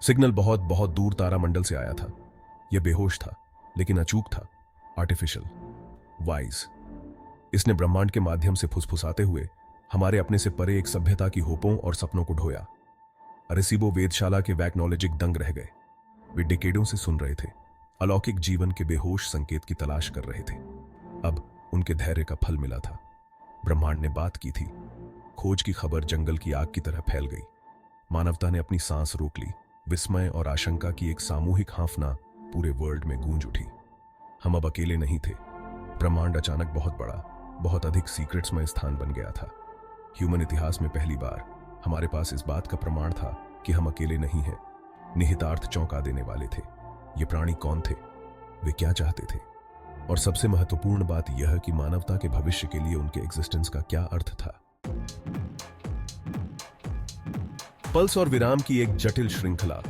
Signal बहुत बहुत दूर तारामंडल से आया था। यह बेहोश था, लेकिन अचूक था, आर्टिफिशियल, वाइज। इसने ब्रह्मांड के माध्यम से फुसफुसाते हुए हमारे अपने से परे एक सभ्यता की होपों और सपनों को ढोया। अरेसीबो वेधशाला के वैक्नोलॉजिक दंग रह गए। वे डिकेडों से सुन रहे थे, अलौकिक जीवन के बेहोश संकेत की तलाश कर रहे थे। अब उनके धैर्य का फल मिला था। ब्रह्मांड ने बात की थी। खोज की खबर जंगल की आग की तरह फैल गई। मानवता ने अपनी सांस रोक ली। विस्मय और आशंका की एक सामूहिक हांफना पूरे वर्ल्ड में गूंज उठी। हम अब अकेले नहीं थे। ब्रह्मांड अचानक बहुत बड़ा, बहुत अधिक सीक्रेट्स में स्थान बन गया था। ह्यूमन इतिहास में पहली बार हमारे पास इस बात का प्रमाण था कि हम अकेले नहीं हैं। निहितार्थ चौंका देने वाले थे। ये प्राणी कौन थे, वे क्या चाहते थे, और सबसे महत्वपूर्ण बात यह कि मानवता के भविष्य के लिए उनके एग्जिस्टेंस का क्या अर्थ था। पल्स और विराम की एक जटिल श्रृंखला।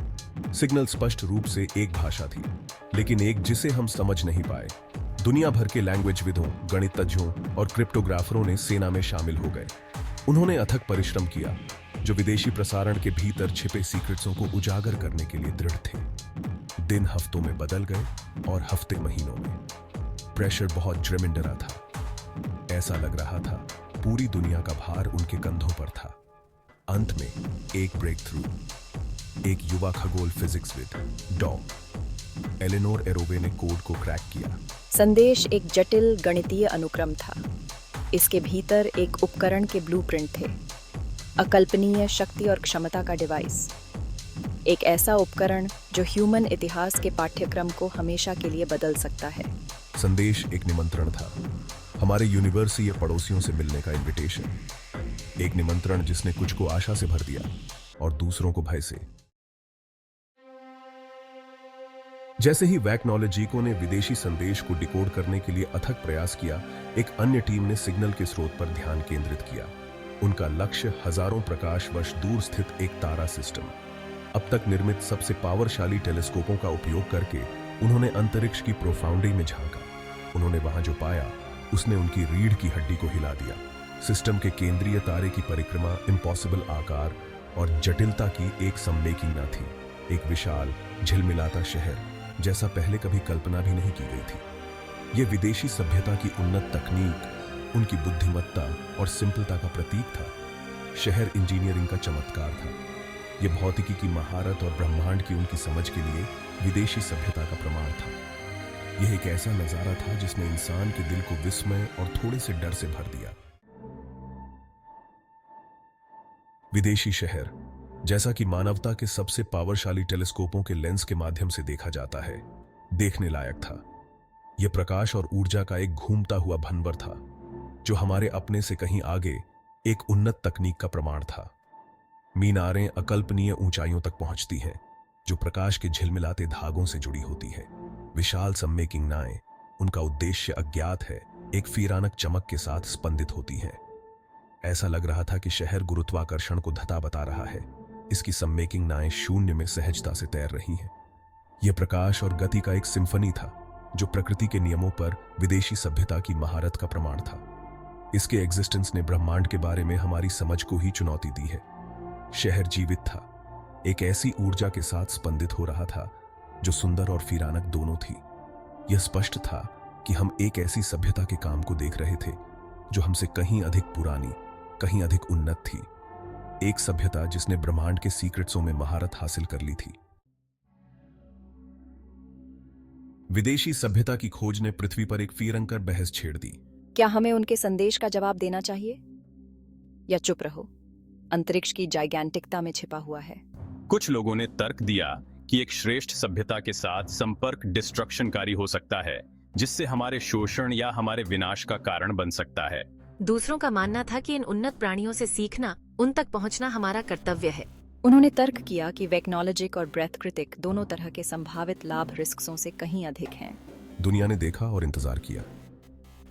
सिग्नल स्पष्ट रूप से एक भाषा थी, लेकिन एक जिसे हम समझ नहीं पाए। दुनिया भर के लैंग्वेजविदों, गणितज्ञों और क्रिप्टोग्राफरों ने सेना में शामिल हो गए। उन्होंने अथक परिश्रम किया, जो विदेशी प्रसारण के भीतर छिपे सीक्रेट्सों को उजागर करने के लिए दृढ़ थे। दिन हफ्तों में बदल गए और हफ्ते महीनों में। प्रेशर बहुत ड्रेमिंडरा था। ऐसा लग रहा था पूरी दुनिया का भार उनके कंधों पर था। अंत में एक ब्रेक थ्रू। एक युवा खगोल फिजिक्सविद एलेनोर एरोवे ने कोड को क्रैक किया। संदेश एक जटिल गणितीय अनुक्रम था। इसके भीतर एक उपकरण के ब्लूप्रिंट थे, अकल्पनीय शक्ति और क्षमता का डिवाइस। एक ऐसा उपकरण जो ह्यूमन इतिहास के पाठ्यक्रम को हमेशा के लिए बदल सकता है। संदेश एक निमंत्रण था, हमारे यूनिवर्सीय पड़ोसियों से मिलने का इनविटेशन। एक निमंत्रण जिसने कुछ को आशा से भर दिया और दूसरों को भय से। जैसे ही वैक्नोलॉजिकों ने विदेशी संदेश को डिकोड करने के लिए अथक प्रयास किया, एक अन्य टीम ने सिग्नल के स्रोत पर ध्यान केंद्रित किया। उनका लक्ष्य हजारों प्रकाश वर्ष दूर स्थित एक तारा सिस्टम। अब तक निर्मित सबसे पावरशाली टेलीस्कोपों का उपयोग करके उन्होंने अंतरिक्ष की प्रोफाउंडी में झांका। उन्होंने वहां जो पाया, उसने उनकी रीढ़ की हड्डी को हिला दिया। सिस्टम के केंद्रीय तारे की परिक्रमा इम्पॉसिबल आकार और जटिलता की एक सम्मेलना थी। एक विशाल झिलमिलाता शहर जैसा पहले कभी कल्पना भी नहीं की गई थी। यह विदेशी सभ्यता की उन्नत तकनीक, उनकी बुद्धिमत्ता और सिंपलता का प्रतीक था। शहर इंजीनियरिंग का चमत्कार था। यह भौतिकी की महारत और ब्रह्मांड की उनकी समझ के लिए विदेशी सभ्यता का प्रमाण था। यह एक ऐसा नजारा था जिसने इंसान के दिल को विस्मय और थोड़े से डर से भर दिया। विदेशी शहर, जैसा कि मानवता के सबसे पावरशाली टेलीस्कोपों के लेंस के माध्यम से देखा जाता है, देखने लायक था। यह प्रकाश और ऊर्जा का एक घूमता हुआ भंवर था, जो हमारे अपने से कहीं आगे एक उन्नत तकनीक का प्रमाण था। मीनारें अकल्पनीय ऊंचाइयों तक पहुंचती हैं, जो प्रकाश के झिलमिलाते धागों से जुड़ी होती है। विशाल सम्मेलनाएं, उनका उद्देश्य अज्ञात है, एक फीरानक चमक के साथ स्पंदित होती हैं। ऐसा लग रहा था कि शहर गुरुत्वाकर्षण को धता बता रहा है। इसकी सम्मेलनाएं शून्य में सहजता से तैर रही हैं। यह प्रकाश और गति का एक सिम्फनी था, जो प्रकृति के नियमों पर विदेशी सभ्यता की महारत का प्रमाण था। इसके एग्जिस्टेंस ने ब्रह्मांड के बारे में हमारी समझ को ही चुनौती दी है। शहर जीवित था, एक ऐसी ऊर्जा के साथ स्पंदित हो रहा था जो सुंदर और फीरानक दोनों थी। यह स्पष्ट था कि हम एक ऐसी सभ्यता के काम को देख रहे थे जो हमसे कहीं अधिक पुरानी, कहीं अधिक उन्नत थी। एक सभ्यता जिसने ब्रह्मांड के सीक्रेट्सों में महारत हासिल कर ली थी। विदेशी सभ्यता की खोज ने पृथ्वी पर एक फिरंकर बहस छेड़ दी। क्या हमें उनके संदेश का जवाब देना चाहिए या चुप रहो? अंतरिक्ष की जाइगैंटिकता में छिपा हुआ है। कुछ लोगों ने तर्क दिया कि एक श्रेष्ठ सभ्यता के साथ संपर्क डिस्ट्रक्शनकारी हो सकता है, जिससे हमारे शोषण या हमारे विनाश का कारण बन सकता है। दूसरों का मानना था कि इन उन्नत प्राणियों से सीखना, उन तक पहुंचना हमारा कर्तव्य है। उन्होंने तर्क किया कि वैक्नोलॉजिक और ब्रेथ क्रिटिक दोनों तरह के संभावित लाभ रिस्कों से कहीं अधिक हैं। दुनिया ने देखा और इंतजार किया।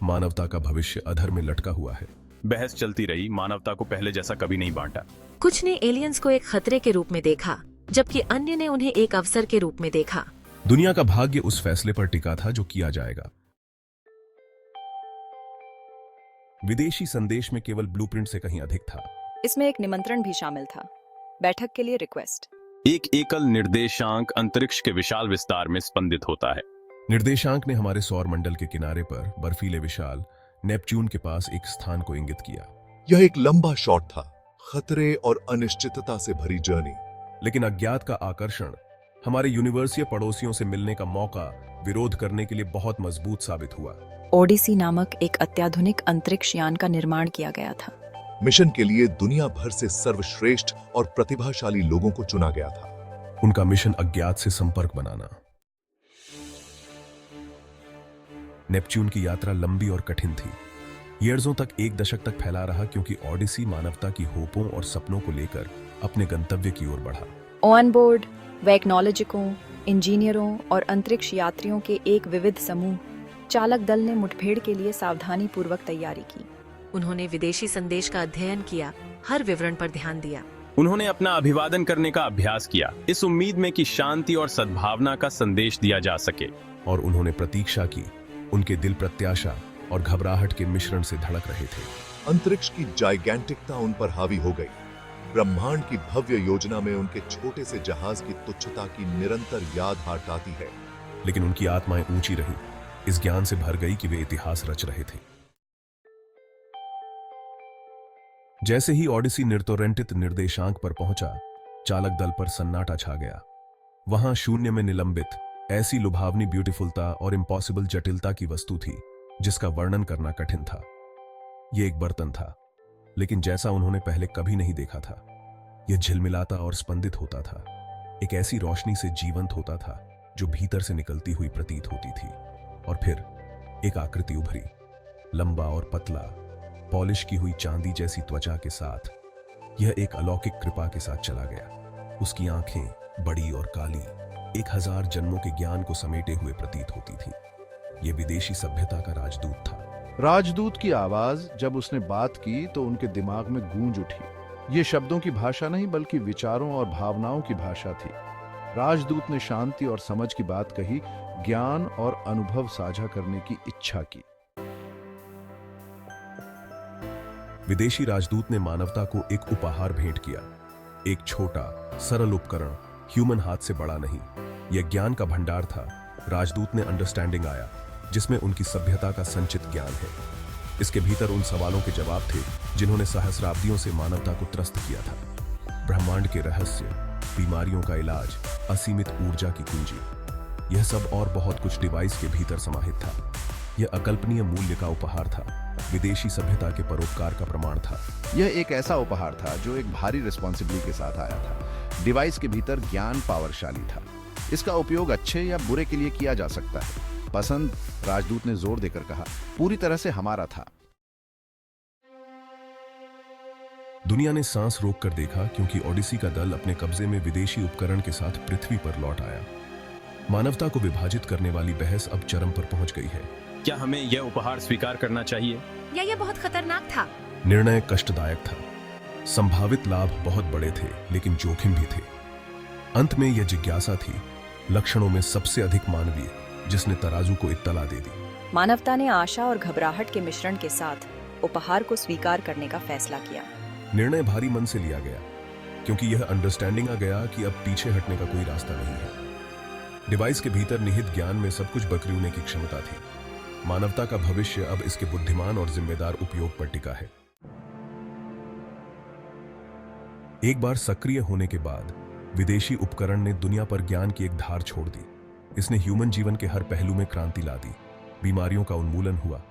मानवता का भविष्य अधर में लटका हुआ है। बहस चलती रही, मानवता को पहले जैसा कभी नहीं बांटा। कुछ ने एलियंस को एक खतरे के रूप में देखा, जबकि अन्य ने उन्हें एक अवसर के रूप में देखा। दुनिया का भाग्य उस फैसले पर टिका था जो किया जाएगा। विदेशी संदेश में केवल ब्लूप्रिंट से कहीं अधिक था। इसमें एक निमंत्रण भी शामिल था, बैठक के लिए रिक्वेस्ट। एक एकल निर्देशांक अंतरिक्ष के विशाल विस्तार में स्पंदित होता है। निर्देशांक ने हमारे सौर मंडल के किनारे पर बर्फीले विशाल नेपच्यून के पास एक स्थान को इंगित किया। यह एक लंबा शॉट था, खतरे और अनिश्चितता से भरी जर्नी। लेकिन अज्ञात का आकर्षण हमारे यूनिवर्सीय पड़ोसियों से मिलने का मौका विरोध करने के लिए बहुत मजबूत साबित हुआ। ओडिसी नामक एक अत्याधुनिक अंतरिक्ष यान का निर्माण किया गया था। मिशन के लिए दुनिया भर से सर्वश्रेष्ठ और प्रतिभाशाली लोगों को चुना गया था। उनका मिशन अज्ञात से संपर्क बनाना। नेपच्यून की यात्रा लंबी और कठिन थी। ईयर्सों तक, एक दशक तक फैला रहा, क्योंकि ओडिसी मानवता की होपों और सपनों को लेकर अपने गंतव्य की ओर बढ़ा। ऑन बोर्ड वैज्ञानिकों, इंजीनियरों और अंतरिक्ष यात्रियों के एक विविध समूह चालक दल ने मुठभेड़ के लिए सावधानी पूर्वक तैयारी की। उन्होंने विदेशी संदेश का अध्ययन किया, हर विवरण पर ध्यान दिया। उन्होंने अपना अभिवादन करने का अभ्यास किया, इस उम्मीद में कि शांति और सद्भावना का संदेश दिया जा सके। और उन्होंने प्रतीक्षा की। उनके दिल प्रत्याशा और घबराहट के मिश्रण से धड़क रहे थे। अंतरिक्ष की जाइगेंटिकता उन पर हावी हो गई। ब्रह्मांड की भव्य योजना में उनके छोटे से जहाज की तुच्छता की निरंतर याद हाथ आती है। लेकिन उनकी आत्माएं ऊंची रही, इस ज्ञान से भर गई कि वे इतिहास रच रहे थे। जैसे ही ओडिसी निर्तोरेंटित निर्देशांक पर पहुंचा, चालक दल पर सन्नाटा छा गया। वहां शून्य में निलंबित ऐसी लुभावनी ब्यूटीफुलता और इम्पॉसिबल जटिलता की वस्तु थी जिसका वर्णन करना कठिन था। यह एक बर्तन था, लेकिन जैसा उन्होंने पहले कभी नहीं देखा था। यह झिलमिलाता और स्पंदित होता था, एक ऐसी रोशनी से जीवंत होता था जो भीतर से निकलती हुई प्रतीत होती थी। और फिर एक आकृति उभरी, लंबा और पतला, पॉलिश की हुई चांदी जैसी त्वचा के साथ। यह एक अलौकिक कृपा के साथ चला गया। उसकी आंखें बड़ी और काली, 1000 जन्मों के ज्ञान को समेटे हुए प्रतीत होती थी। यह विदेशी सभ्यता का राजदूत था। राजदूत की आवाज जब उसने बात की तो उनके दिमाग में गूंज उठी। ये शब्दों की भाषा नहीं, बल्कि विचारों और भावनाओं की भाषा थी। राजदूत ने शांति और समझ की बात कही, ज्ञान और अनुभव साझा करने की इच्छा की। विदेशी राजदूत ने मानवता को एक उपहार भेंट किया, एक छोटा सरल उपकरण, ह्यूमन हाथ से बड़ा नहीं। यह ज्ञान का भंडार था। राजदूत ने अंडरस्टैंडिंग आया, जिसमें उनकी सभ्यता का संचित ज्ञान है। इसके भीतर उन सवालों के जवाब थे जिन्होंने सहस्राब्दियों से मानवता को त्रस्त किया था। ब्रह्मांड के रहस्य, बीमारियों का इलाज, असीमित ऊर्जा की कुंजी, यह सब और बहुत कुछ डिवाइस के भीतर समाहित था। यह अकल्पनीय मूल्य का उपहार था, विदेशी सभ्यता के परोपकार का प्रमाण था। यह एक ऐसा उपहार था जो एक भारी रिस्पॉन्सिबिलिटी के साथ आया था। डिवाइस के भीतर ज्ञान पावरशाली था। इसका उपयोग अच्छे या बुरे के लिए किया जा सकता है। पसंद, राजदूत ने जोर देकर कहा, पूरी तरह से हमारा था। दुनिया ने सांस रोककर देखा, क्योंकि ओडिसी का दल अपने कब्जे में विदेशी उपकरण के साथ पृथ्वी पर लौट आया। मानवता को विभाजित करने वाली बहस अब चरम पर पहुंच गई है। क्या हमें यह उपहार स्वीकार करना चाहिए, या ये बहुत खतरनाक था? निर्णय कष्टदायक था। संभावित लाभ बहुत बड़े थे, लेकिन जोखिम भी थे। अंत में यह जिज्ञासा थी, लक्षणों में सबसे अधिक मानवीय, जिसने तराजू को इत्तला दे दी। मानवता ने आशा और घबराहट के मिश्रण के साथ उपहार को स्वीकार करने का फैसला किया। निर्णय भारी मन से लिया गया, क्योंकि यह अंडरस्टैंडिंग आ गया कि अब पीछे हटने का कोई रास्ता नहीं है। डिवाइस के भीतर निहित ज्ञान में सब कुछ बखूबने की क्षमता थी। मानवता का भविष्य अब इसके बुद्धिमान और जिम्मेदार उपयोग पर टिका है। एक बार सक्रिय होने के बाद विदेशी उपकरण ने दुनिया पर ज्ञान की एक धार छोड़ दी। इसने ह्यूमन जीवन के हर पहलू में क्रांति ला दी। बीमारियों का उन्मूलन हुआ,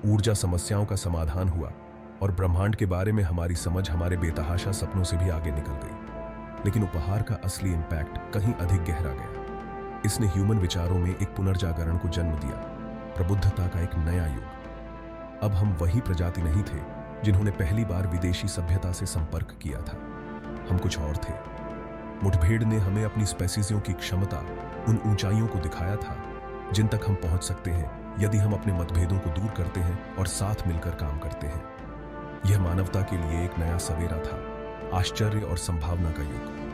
ऊर्जा समस्याओं का समाधान हुआ, और ब्रह्मांड के बारे में हमारी समझ हमारे बेतहाशा सपनों से भी आगे निकल गई। लेकिन उपहार का असली इंपैक्ट कहीं अधिक गहरा गया। इसने ह्यूमन विचारों में एक पुनर्जागरण को जन्म दिया, प्रबुद्धता का एक नया युग। अब हम वही प्रजाति नहीं थे जिन्होंने पहली बार विदेशी सभ्यता से संपर्क किया था। हम कुछ और थे। मुठभेड़ ने हमें अपनी स्पेसीजों की क्षमता, उन ऊंचाइयों को दिखाया था जिन तक हम पहुंच सकते हैं यदि हम अपने मतभेदों को दूर करते हैं और साथ मिलकर काम करते हैं। यह मानवता के लिए एक नया सवेरा था, आश्चर्य और संभावना का युग।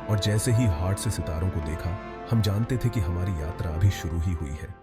और जैसे ही हार्ट से सितारों को देखा, हम जानते थे कि हमारी यात्रा अभी शुरू ही हुई है।